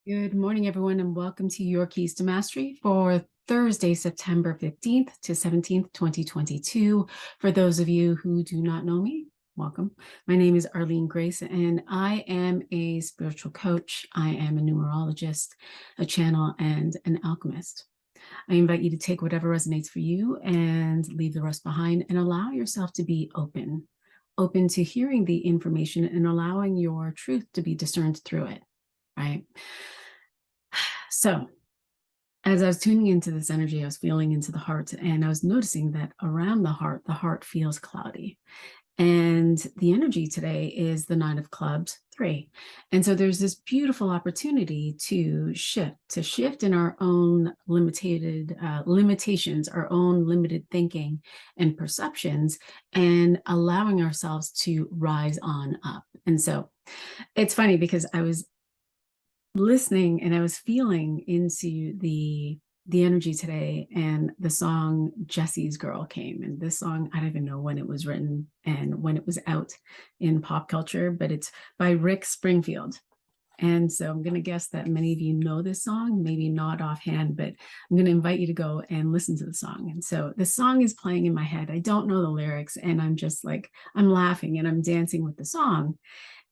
Good morning, everyone, and welcome to Your Keys to Mastery for Thursday, September 15th to 17th, 2022. For those of you who do not know me, welcome. My name is Arlene Grace, and I am a spiritual coach. I am a numerologist, a channel, and an alchemist. I invite you to take whatever resonates for you and leave the rest behind and allow yourself to be open to hearing the information and allowing your truth to be discerned through it, right? So as I was tuning into this energy, I was feeling into the heart, and I was noticing that around the heart feels cloudy. And the energy today is the Nine of Clubs, 3. And so there's this beautiful opportunity to shift in our own limitations, our own limited thinking and perceptions, and allowing ourselves to rise on up. And so it's funny because I was listening and I was feeling into the energy today, and the song Jesse's Girl came. And this song, I don't even know when it was written and when it was out in pop culture, but it's by Rick Springfield. And so I'm going to guess that many of you know this song, maybe not offhand, but I'm going to invite you to go and listen to the song. And so the song is playing in my head. I don't know the lyrics, and I'm just like, I'm laughing and I'm dancing with the song.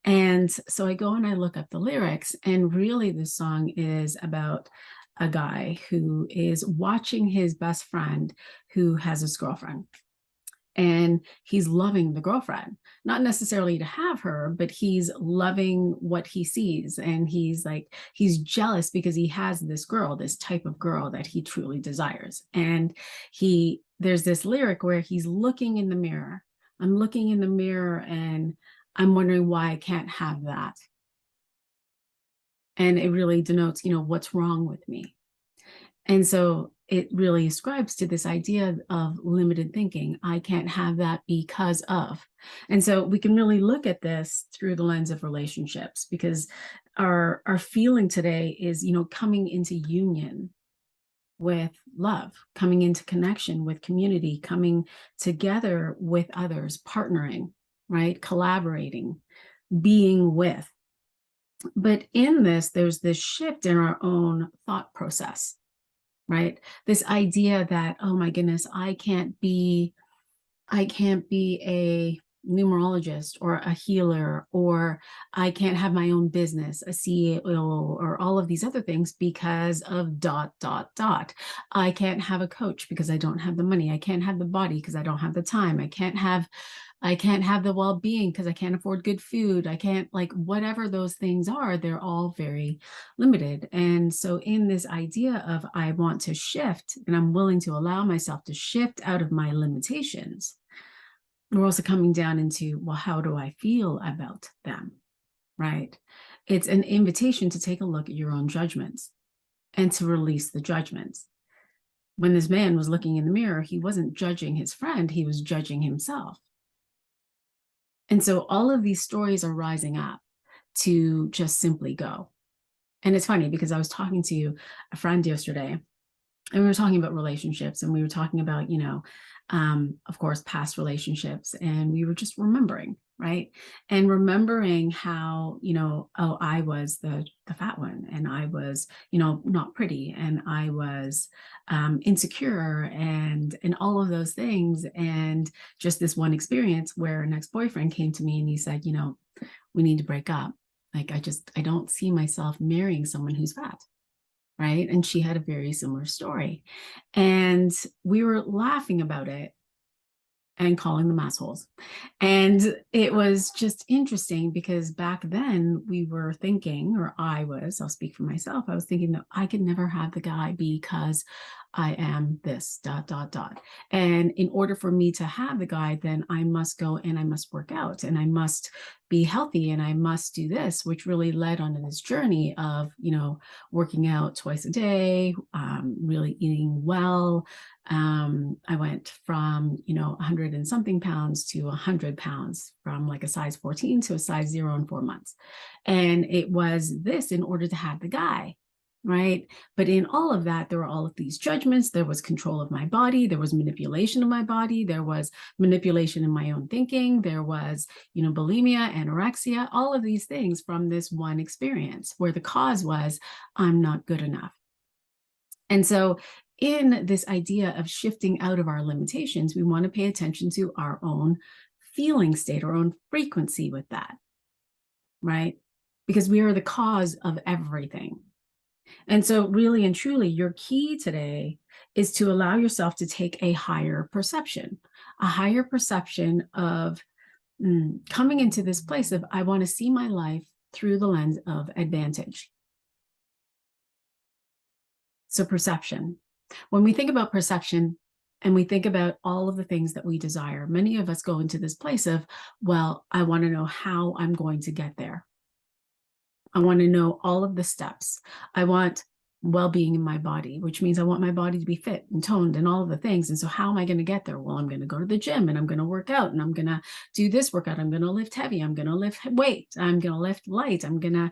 And so I go and I look up the lyrics, and really the song is about a guy who is watching his best friend who has his girlfriend. And he's loving the girlfriend, not necessarily to have her, but he's loving what he sees. And he's jealous because he has this girl, this type of girl that he truly desires. And there's this lyric where he's looking in the mirror. I'm looking in the mirror and I'm wondering why I can't have that. And it really denotes, what's wrong with me. And so it really ascribes to this idea of limited thinking. I can't have that because of. And so we can really look at this through the lens of relationships, because our feeling today is, coming into union with love, coming into connection with community, coming together with others, partnering, right? Collaborating, being with. But in this, there's this shift in our own thought process, right? This idea that, oh my goodness, I can't be a numerologist or a healer, or I can't have my own business, a CEO, or all of these other things because of ... I can't have a coach because I don't have the money. I can't have the body because I don't have the time. I can't have the well-being because I can't afford good food. I can't, like, whatever those things are, they're all very limited. And so in this idea of I want to shift, and I'm willing to allow myself to shift out of my limitations, we're also coming down into, well, how do I feel about them, right? It's an invitation to take a look at your own judgments and to release the judgments. When this man was looking in the mirror, he wasn't judging his friend, he was judging himself. And so all of these stories are rising up to just simply go. And it's funny because I was talking to a friend yesterday, and we were talking about relationships, and we were talking about, of course, past relationships. And we were just remembering, right? And remembering how, oh, I was the fat one, and I was, not pretty, and I was insecure, and all of those things. And just this one experience where an ex-boyfriend came to me and he said, we need to break up. Like, I don't see myself marrying someone who's fat. Right. And she had a very similar story. And we were laughing about it and calling them assholes. And it was just interesting because back then we were thinking, or I'll speak for myself, I was thinking that I could never have the guy because I am this ... And in order for me to have the guy, then I must go and I must work out and I must be healthy and I must do this, which really led on to this journey of, working out twice a day, really eating well. I went from, 100 and something pounds to 100 pounds, from like a size 14 to a size 0 in 4 months. And it was this in order to have the guy, right? But in all of that, there were all of these judgments. There was control of my body. There was manipulation of my body. There was manipulation in my own thinking. There was, bulimia, anorexia, all of these things from this one experience where the cause was, I'm not good enough. And so in this idea of shifting out of our limitations, we want to pay attention to our own feeling state, our own frequency with that, right? Because we are the cause of everything. And so really and truly, your key today is to allow yourself to take a higher perception of coming into this place of, I want to see my life through the lens of advantage. So perception. When we think about perception and we think about all of the things that we desire, many of us go into this place of, well, I want to know how I'm going to get there. I want to know all of the steps. I want well-being in my body, which means I want my body to be fit and toned and all of the things. And so how am I going to get there? Well, I'm going to go to the gym and I'm going to work out and I'm going to do this workout. I'm going to lift heavy. I'm going to lift weight. I'm going to lift light. I'm going to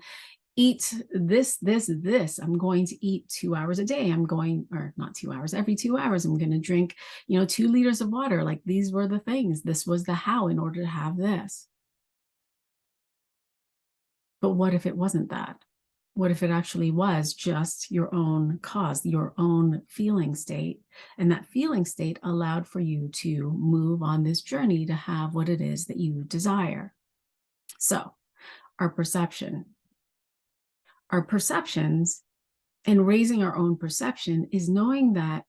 eat this. I'm going to eat 2 hours a day. Or not 2 hours, every 2 hours, I'm going to drink, 2 liters of water. Like these were the things. This was the how in order to have this. But what if it wasn't that? What if it actually was just your own cause, your own feeling state? And that feeling state allowed for you to move on this journey to have what it is that you desire. So our perceptions and raising our own perception is knowing that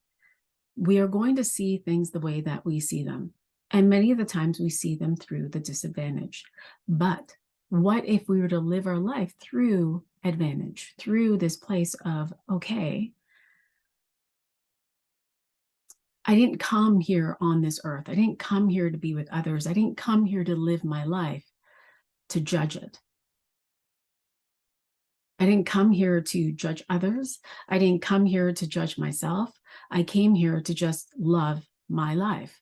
we are going to see things the way that we see them. And many of the times we see them through the disadvantage. But what if we were to live our life through advantage, through this place of, okay, I didn't come here on this earth. I didn't come here to be with others. I didn't come here to live my life to judge it. I didn't come here to judge others. I didn't come here to judge myself. I came here to just love my life.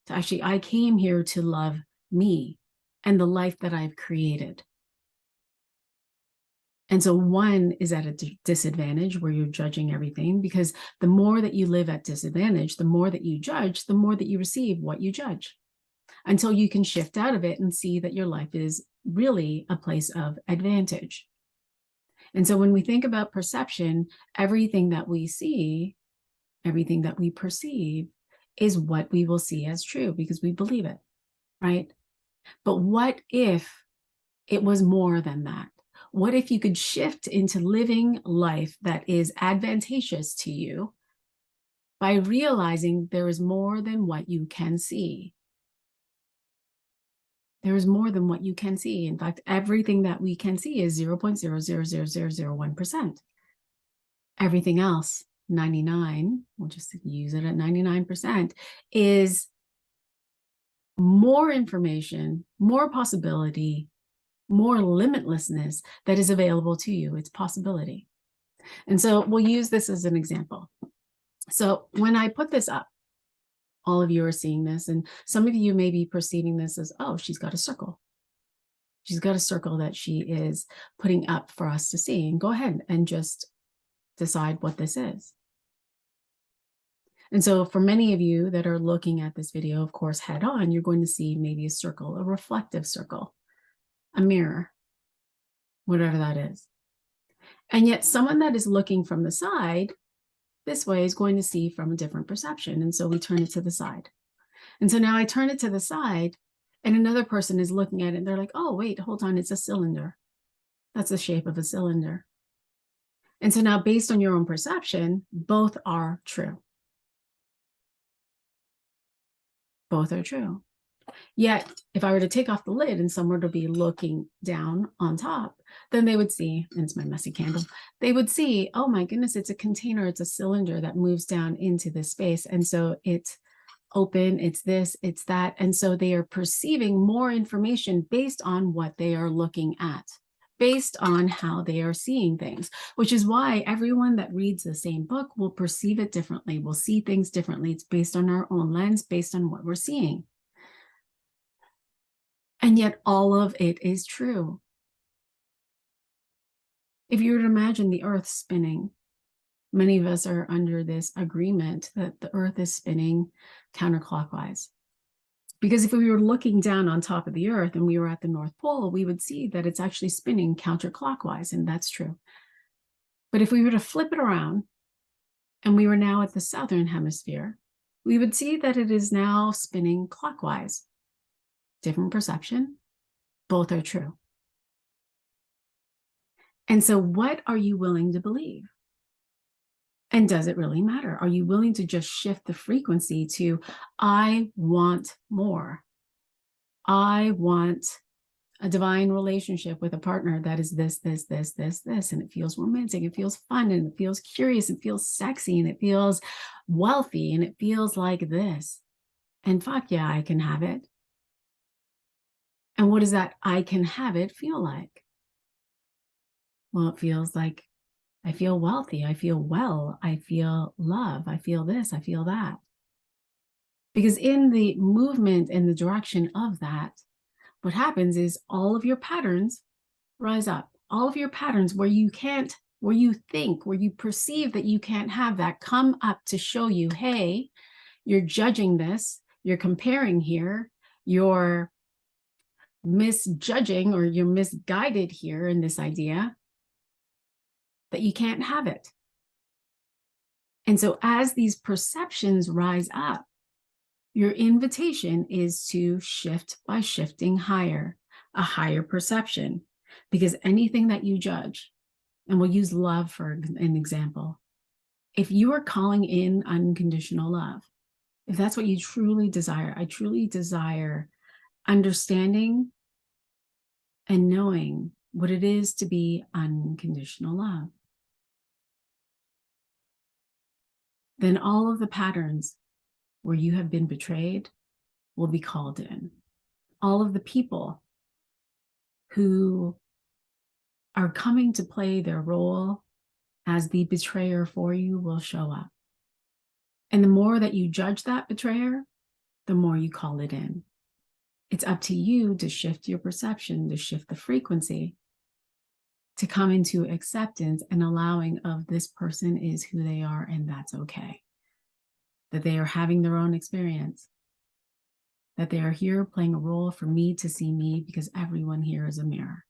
I came here to love me and the life that I've created. And so one is at a disadvantage where you're judging everything, because the more that you live at disadvantage, the more that you judge, the more that you receive what you judge, until you can shift out of it and see that your life is really a place of advantage. And so when we think about perception, everything that we see, everything that we perceive is what we will see as true because we believe it, right? But what if it was more than that? What if you could shift into living life that is advantageous to you by realizing there is more than what you can see? There is more than what you can see. In fact, everything that we can see is 0.0000001%. Everything else, 99, we'll just use it at 99%, is more information, more possibility, more limitlessness that is available to you. It's possibility. And so we'll use this as an example. So when I put this up, all of you are seeing this, and some of you may be perceiving this as, oh, she's got a circle. She's got a circle that she is putting up for us to see. And go ahead and just decide what this is. And so for many of you that are looking at this video, of course, head on, you're going to see maybe a circle, a reflective circle, a mirror, whatever that is. And yet someone that is looking from the side this way is going to see from a different perception. And so we turn it to the side. And so now I turn it to the side and another person is looking at it and they're like, oh, wait, hold on, it's a cylinder. That's the shape of a cylinder. And so now based on your own perception, both are true. Both are true. Yet, if I were to take off the lid and someone were to be looking down on top, then they would see, and it's my messy candle, they would see, oh my goodness, it's a container, it's a cylinder that moves down into this space. And so it's open, it's this, it's that. And so they are perceiving more information based on what they are looking at, based on how they are seeing things, which is why everyone that reads the same book will perceive it differently, will see things differently. It's based on our own lens, based on what we're seeing. And yet all of it is true. If you were to imagine the earth spinning Many of us are under this agreement that the earth is spinning counterclockwise. Because if we were looking down on top of the earth and we were at the North Pole, we would see that it's actually spinning counterclockwise, and that's true. But if we were to flip it around and we were now at the southern hemisphere, we would see that it is now spinning clockwise. Different perception, both are true. And so what are you willing to believe? And does it really matter? Are you willing to just shift the frequency to, I want more? I want a divine relationship with a partner that is this, this, this, this, this, and it feels romantic, it feels fun, and it feels curious, it feels sexy, and it feels wealthy, and it feels like this. And fuck yeah, I can have it. And what does that I can have it feel like? Well, it feels like I feel wealthy, I feel well, I feel love, I feel this, I feel that. Because in the movement and the direction of that, what happens is all of your patterns rise up. All of your patterns where you can't, where you think, where you perceive that you can't have that, come up to show you, hey, you're judging this, you're comparing here, you're misjudging or you're misguided here in this idea that you can't have it. And so as these perceptions rise up, your invitation is to shift by shifting higher, a higher perception, because anything that you judge, and we'll use love for an example, if you are calling in unconditional love, if that's what you truly desire, I truly desire understanding and knowing what it is to be unconditional love, then all of the patterns where you have been betrayed will be called in. All of the people who are coming to play their role as the betrayer for you will show up. And the more that you judge that betrayer, the more you call it in. It's up to you to shift your perception, to shift the frequency, to come into acceptance and allowing of this person is who they are, and that's okay. That they are having their own experience, that they are here playing a role for me to see me, because everyone here is a mirror.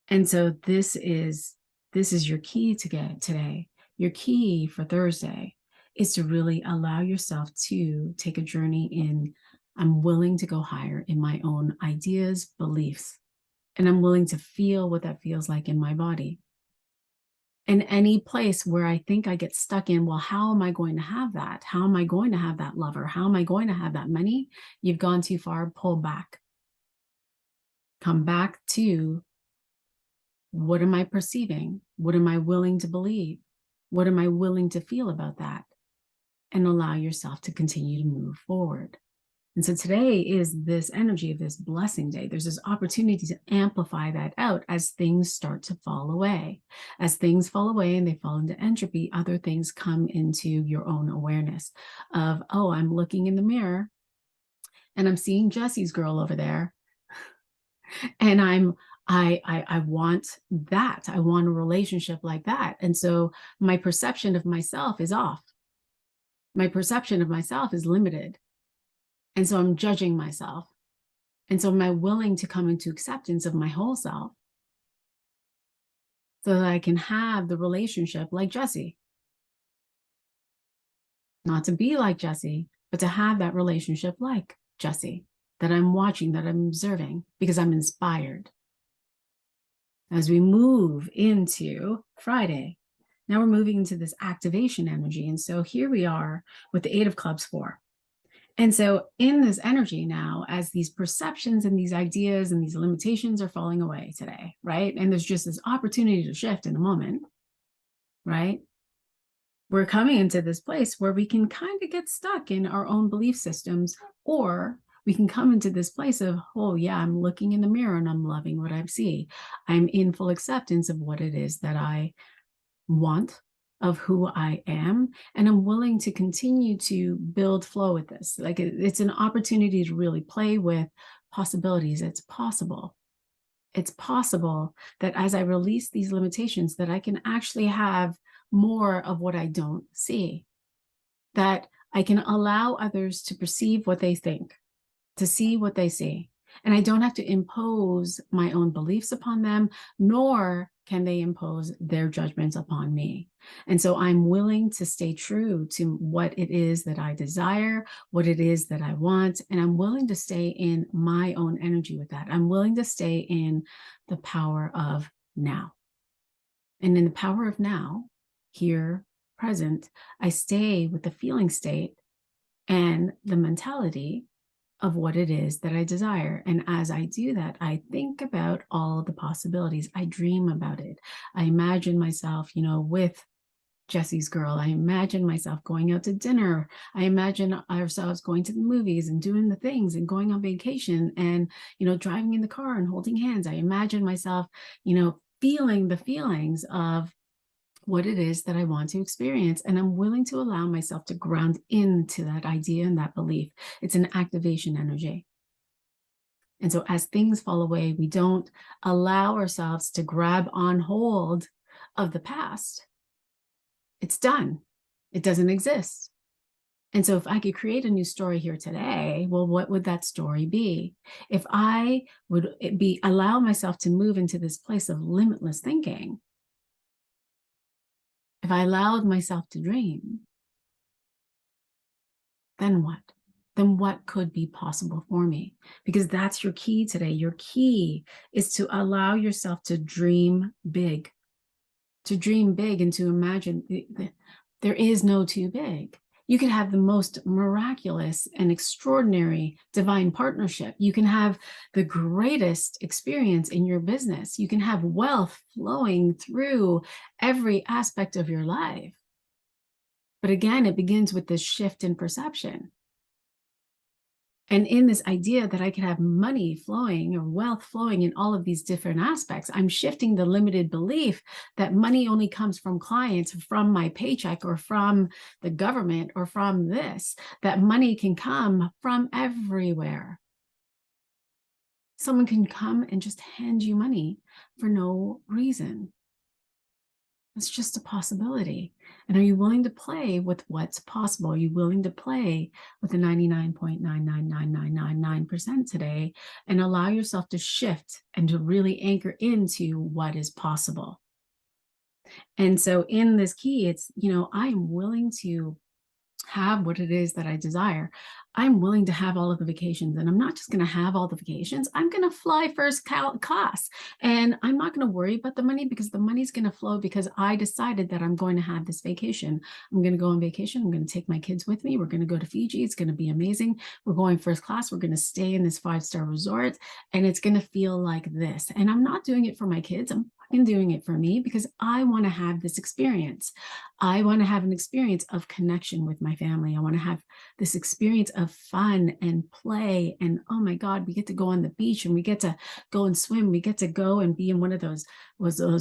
And so this is your key to get today. Your key for Thursday is to really allow yourself to take a journey in, I'm willing to go higher in my own ideas, beliefs, and I'm willing to feel what that feels like in my body. In any place where I think I get stuck in, well, how am I going to have that? How am I going to have that lover? How am I going to have that money? You've gone too far, pull back. Come back to, what am I perceiving? What am I willing to believe? What am I willing to feel about that? And allow yourself to continue to move forward. And so today is this energy of this blessing day. There's this opportunity to amplify that out as things start to fall away. As things fall away and they fall into entropy, other things come into your own awareness of, oh, I'm looking in the mirror and I'm seeing Jesse's girl over there. And I want that. I want a relationship like that. And so my perception of myself is off. My perception of myself is limited. And so I'm judging myself. And so am I willing to come into acceptance of my whole self so that I can have the relationship like Jesse? Not to be like Jesse, but to have that relationship like Jesse, that I'm watching, that I'm observing, because I'm inspired. As we move into Friday, now we're moving into this activation energy. And so here we are with the 8 of Clubs 4. And so in this energy now, as these perceptions and these ideas and these limitations are falling away today, right? And there's just this opportunity to shift in a moment, right? We're coming into this place where we can kind of get stuck in our own belief systems, or we can come into this place of, oh yeah, I'm looking in the mirror and I'm loving what I see. I'm in full acceptance of what it is that I want, of who I am, and I'm willing to continue to build flow with this. Like it's an opportunity to really play with possibilities. It's possible. It's possible that as I release these limitations, that I can actually have more of what I don't see, that I can allow others to perceive what they think, to see what they see. And I don't have to impose my own beliefs upon them, nor can they impose their judgments upon me. And so I'm willing to stay true to what it is that I desire, what it is that I want, and I'm willing to stay in my own energy with that. I'm willing to stay in the power of now. And in the power of now, here, present, I stay with the feeling state and the mentality of what it is that I desire. And as I do that, I think about all the possibilities. I dream about it. I imagine myself, with Jesse's girl. I imagine myself going out to dinner. I imagine ourselves going to the movies and doing the things and going on vacation and, driving in the car and holding hands. I imagine myself, feeling the feelings of what it is that I want to experience. And I'm willing to allow myself to ground into that idea and that belief. It's an activation energy. And so as things fall away, we don't allow ourselves to grab on hold of the past. It's done. It doesn't exist. And so if I could create a new story here today, well, what would that story be? If I would allow myself to move into this place of limitless thinking, if I allowed myself to dream, then what? Then what could be possible for me? Because that's your key today. Your key is to allow yourself to dream big, and to imagine there is no too big. You can have the most miraculous and extraordinary divine partnership. You can have the greatest experience in your business. You can have wealth flowing through every aspect of your life. But again, it begins with this shift in perception. And in this idea that I can have money flowing or wealth flowing in all of these different aspects, I'm shifting the limited belief that money only comes from clients, from my paycheck, or from the government, or from this, that money can come from everywhere. Someone can come and just hand you money for no reason. It's just a possibility. And are you willing to play with what's possible? Are you willing to play with the 99.99999% today and allow yourself to shift and to really anchor into what is possible? And so in this key, it's, I am willing to have what it is that I desire. I'm willing to have all of the vacations, and I'm not just going to have all the vacations. I'm going to fly first class, and I'm not going to worry about the money because the money's going to flow because I decided that I'm going to have this vacation. I'm going to go on vacation. I'm going to take my kids with me. We're going to go to Fiji. It's going to be amazing. We're going first class. We're going to stay in this 5-star resort, and it's going to feel like this. And I'm not doing it for my kids. I'm doing it for me because I want to have this experience. I want to have an experience of connection with my family. I want to have this experience of fun and play. And oh my God, we get to go on the beach and we get to go and swim. We get to go and be in one of those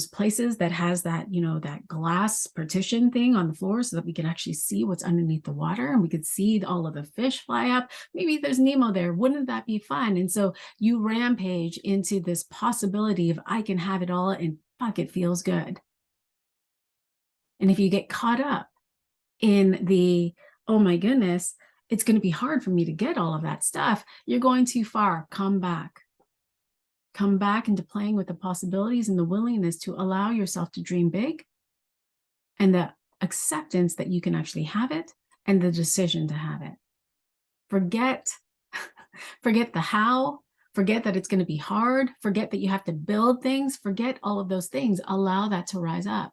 places that has that, that glass partition thing on the floor so that we can actually see what's underneath the water and we could see all of the fish fly up. Maybe there's Nemo there. Wouldn't that be fun? And so you rampage into this possibility of I can have it all and fuck, it feels good. And if you get caught up in the, oh my goodness, it's going to be hard for me to get all of that stuff, you're going too far. Come back. Come back into playing with the possibilities and the willingness to allow yourself to dream big and the acceptance that you can actually have it and the decision to have it. Forget the how. Forget that it's going to be hard. Forget that you have to build things. Forget all of those things. Allow that to rise up.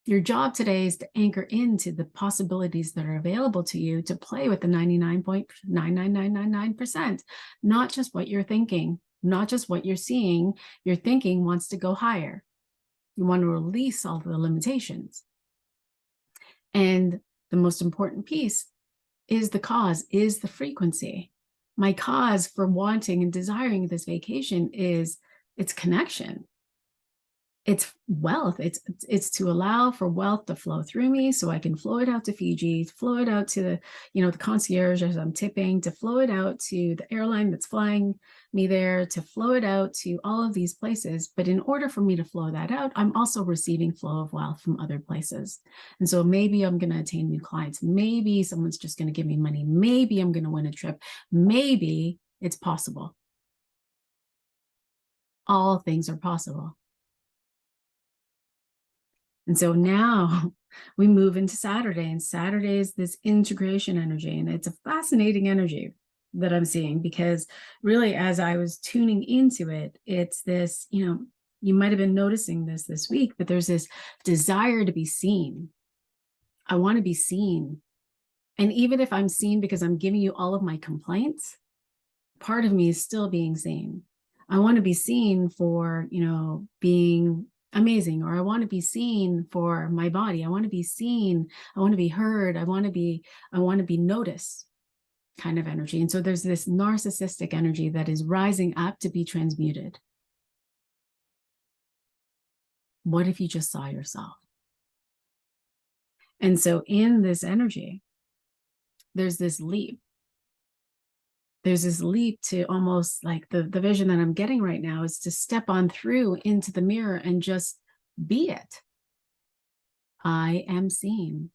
Your job today is to anchor into the possibilities that are available to you to play with the 99.99999%, not just what you're thinking, not just what you're seeing. Your thinking wants to go higher. You want to release all the limitations. And the most important piece is the cause, is the frequency. My cause for wanting and desiring this vacation is its connection. It's wealth. It's to allow for wealth to flow through me so I can flow it out to Fiji, flow it out to the, the concierge as I'm tipping, to flow it out to the airline that's flying me there, to flow it out to all of these places. But in order for me to flow that out, I'm also receiving flow of wealth from other places. And so maybe I'm going to attain new clients. Maybe someone's just going to give me money. Maybe I'm going to win a trip. Maybe it's possible. All things are possible. And so now we move into Saturday, and Saturday is this integration energy. And it's a fascinating energy that I'm seeing, because really, as I was tuning into it, it's this, you might have been noticing this week, but there's this desire to be seen. I want to be seen. And even if I'm seen because I'm giving you all of my complaints, part of me is still being seen. I want to be seen for, being amazing, or I want to be seen for my body. I want to be seen. I want to be heard. I want to be noticed, kind of energy. And so there's this narcissistic energy that is rising up to be transmuted. What if you just saw yourself? And so in this energy, there's this leap. There's this leap to almost like the vision that I'm getting right now is to step on through into the mirror and just be it. I am seen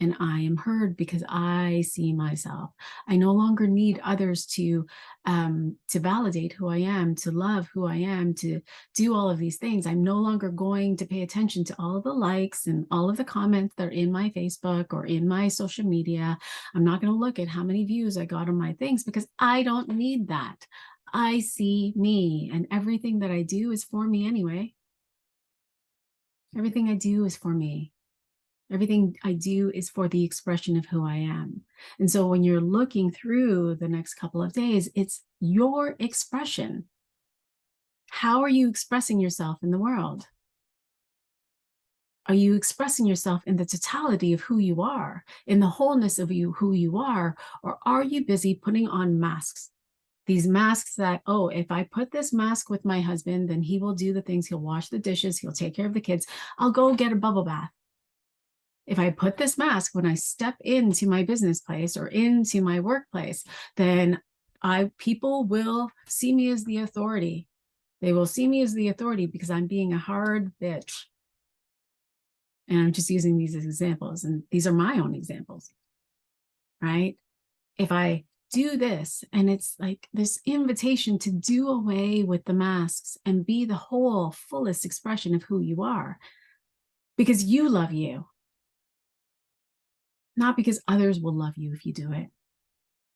and I am heard because I see myself. I no longer need others to validate who I am, to love who I am, to do all of these things. I'm no longer going to pay attention to all of the likes and all of the comments that are in my Facebook or in my social media. I'm not going to look at how many views I got on my things, because I don't need that. I see me, and everything that I do is for me anyway. Everything I do is for me. Everything I do is for the expression of who I am. And so when you're looking through the next couple of days, it's your expression. How are you expressing yourself in the world? Are you expressing yourself in the totality of who you are, in the wholeness of who you are, or are you busy putting on masks? These masks that, oh, if I put this mask with my husband, then he will do the things. He'll wash the dishes. He'll take care of the kids. I'll go get a bubble bath. If I put this mask when I step into my business place or into my workplace, then people will see me as the authority. They will see me as the authority because I'm being a hard bitch. And I'm just using these as examples. And these are my own examples, right? If I do this, and it's like this invitation to do away with the masks and be the whole fullest expression of who you are, because you love you. Not because others will love you if you do it.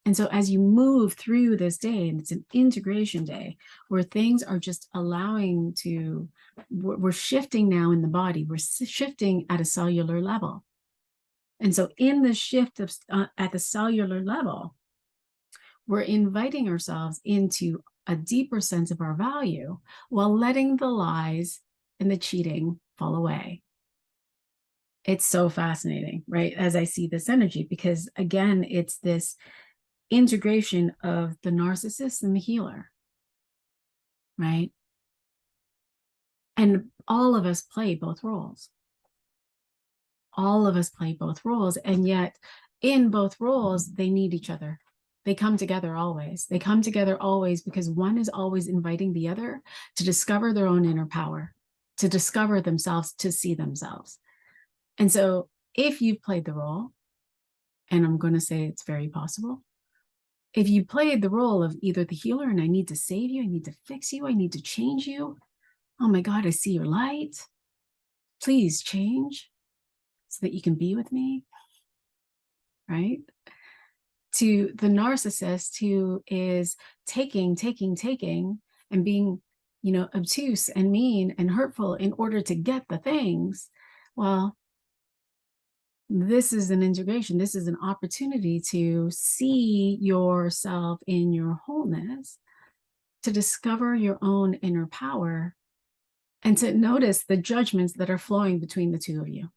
And so as you move through this day, and it's an integration day where things are just we're shifting now in the body, we're shifting at a cellular level. And so in the shift at the cellular level, we're inviting ourselves into a deeper sense of our value while letting the lies and the cheating fall away. It's so fascinating, right? As I see this energy, because again, it's this integration of the narcissist and the healer, right? And all of us play both roles. All of us play both roles. And yet in both roles, they need each other. They come together always. They come together always because one is always inviting the other to discover their own inner power, to discover themselves, to see themselves. And so if you've played the role, and I'm going to say it's very possible, if you played the role of either the healer and I need to save you, I need to fix you, I need to change you. Oh my God, I see your light. Please change so that you can be with me, right? To the narcissist who is taking, and being, obtuse and mean and hurtful in order to get the things. Well, this is an integration. This is an opportunity to see yourself in your wholeness, to discover your own inner power, and to notice the judgments that are flowing between the two of you.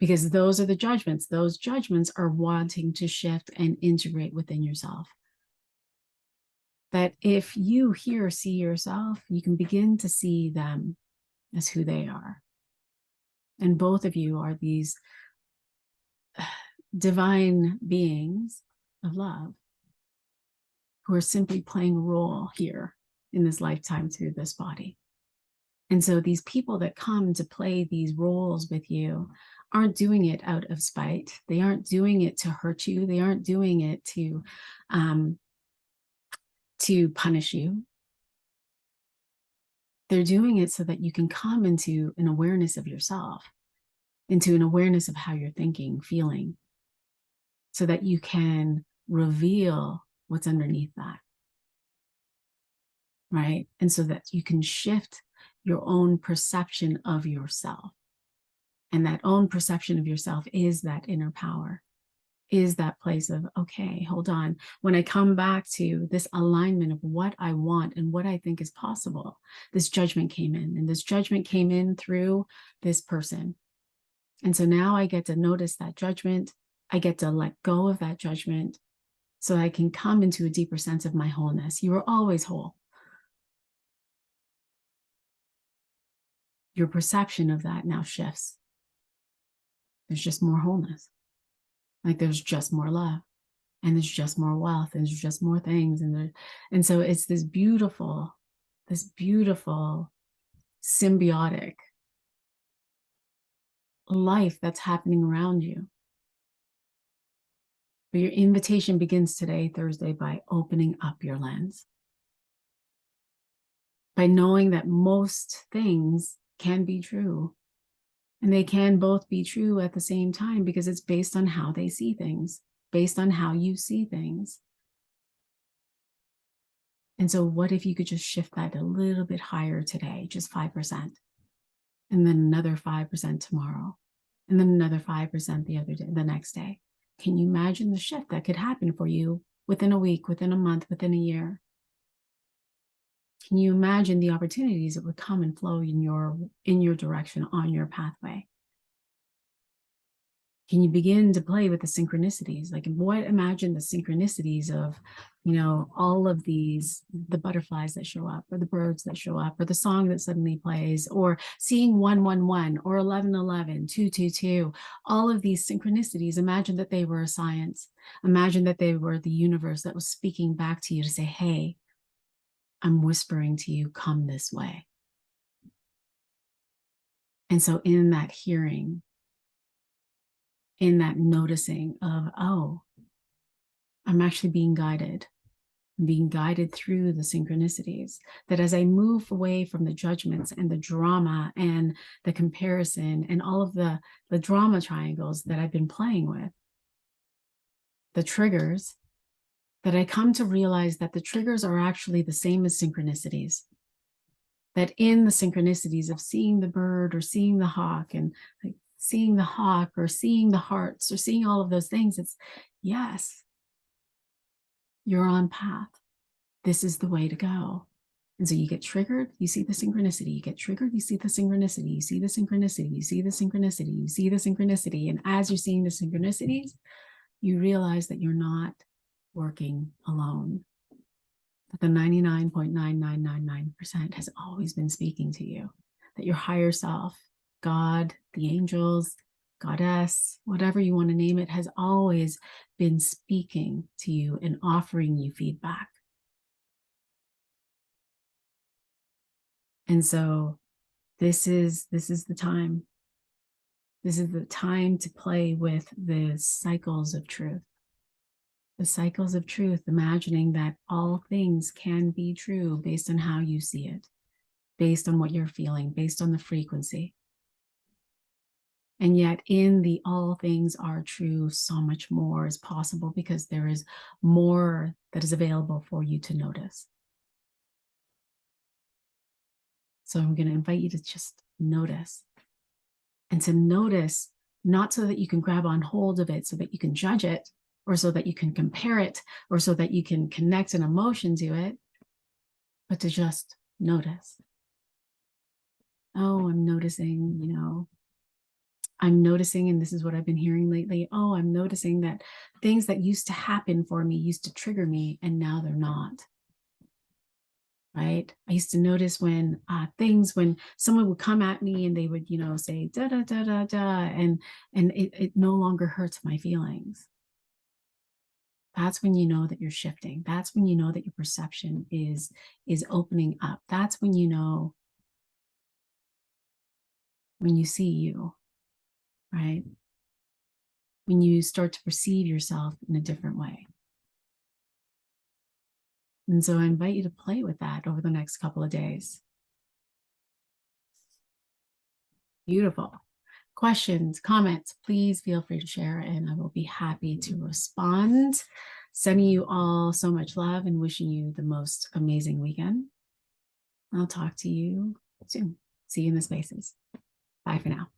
Because those are the judgments. Those judgments are wanting to shift and integrate within yourself. That if you see yourself, you can begin to see them. as who they are. And both of you are these divine beings of love who are simply playing a role here in this lifetime through this body. And so these people that come to play these roles with you aren't doing it out of spite. They aren't doing it to hurt you. They aren't doing it to punish you. They're doing it so that you can come into an awareness of yourself, into an awareness of how you're thinking, feeling, so that you can reveal what's underneath that, right? And so that you can shift your own perception of yourself. And that own perception of yourself is that inner power, is that place of, okay, hold on. When I come back to this alignment of what I want and what I think is possible, this judgment came in, and this judgment came in through this person. And so now I get to notice that judgment. I get to let go of that judgment so I can come into a deeper sense of my wholeness. You are always whole. Your perception of that now shifts. There's just more wholeness. Like there's just more love, and there's just more wealth, and there's just more things. And so it's this beautiful symbiotic life that's happening around you. But your invitation begins today, Thursday, by opening up your lens. By knowing that most things can be true. And they can both be true at the same time because it's based on how they see things, based on how you see things. And so what if you could just shift that a little bit higher today, just 5%, and then another 5% tomorrow, and then another 5% the other day, the next day? Can you imagine the shift that could happen for you within a week, within a month, within a year? Can you imagine the opportunities that would come and flow in your direction, on your pathway? Can you begin to play with the synchronicities? Like imagine the synchronicities of, all of these, the butterflies that show up, or the birds that show up, or the song that suddenly plays, or seeing 111 or 1111, 222, all of these synchronicities. Imagine that they were a science. Imagine that they were the universe that was speaking back to you to say, hey, I'm whispering to you, come this way. And so in that hearing, in that noticing of, oh, I'm actually being guided through the synchronicities, that as I move away from the judgments and the drama and the comparison and all of the drama triangles that I've been playing with, the triggers, that I come to realize that the triggers are actually the same as synchronicities. That in the synchronicities of seeing the bird or seeing the hawk and like seeing the hawk or seeing the hearts or seeing all of those things, it's yes, you're on path. This is the way to go. And so you get triggered, you see the synchronicity. You get triggered, you see the synchronicity. You see the synchronicity. You see the synchronicity. You see the synchronicity. And as you're seeing the synchronicities, you realize that you're not working alone. That the 99.9999% has always been speaking to you. That your higher self, God, the angels, goddess, whatever you want to name it, has always been speaking to you and offering you feedback. And so this is the time. This is the time to play with the cycles of truth. The cycles of truth, imagining that all things can be true based on how you see it, based on what you're feeling, based on the frequency. And yet in the all things are true, so much more is possible because there is more that is available for you to notice. So I'm going to invite you to just notice, and to notice not so that you can grab on hold of it, so that you can judge it, or so that you can compare it, or so that you can connect an emotion to it, but to just notice. Oh, I'm noticing, I'm noticing, and this is what I've been hearing lately. Oh, I'm noticing that things that used to happen for me used to trigger me, and now they're not. right? I used to notice when when someone would come at me and they would, say da da da da da, and it no longer hurts my feelings. That's when you know that you're shifting. That's when you know that your perception is opening up. That's when you know, when you see you, right? When you start to perceive yourself in a different way. And so I invite you to play with that over the next couple of days. Beautiful. Questions, comments, please feel free to share and I will be happy to respond. Sending you all so much love and wishing you the most amazing weekend. I'll talk to you soon. See you in the spaces. Bye for now.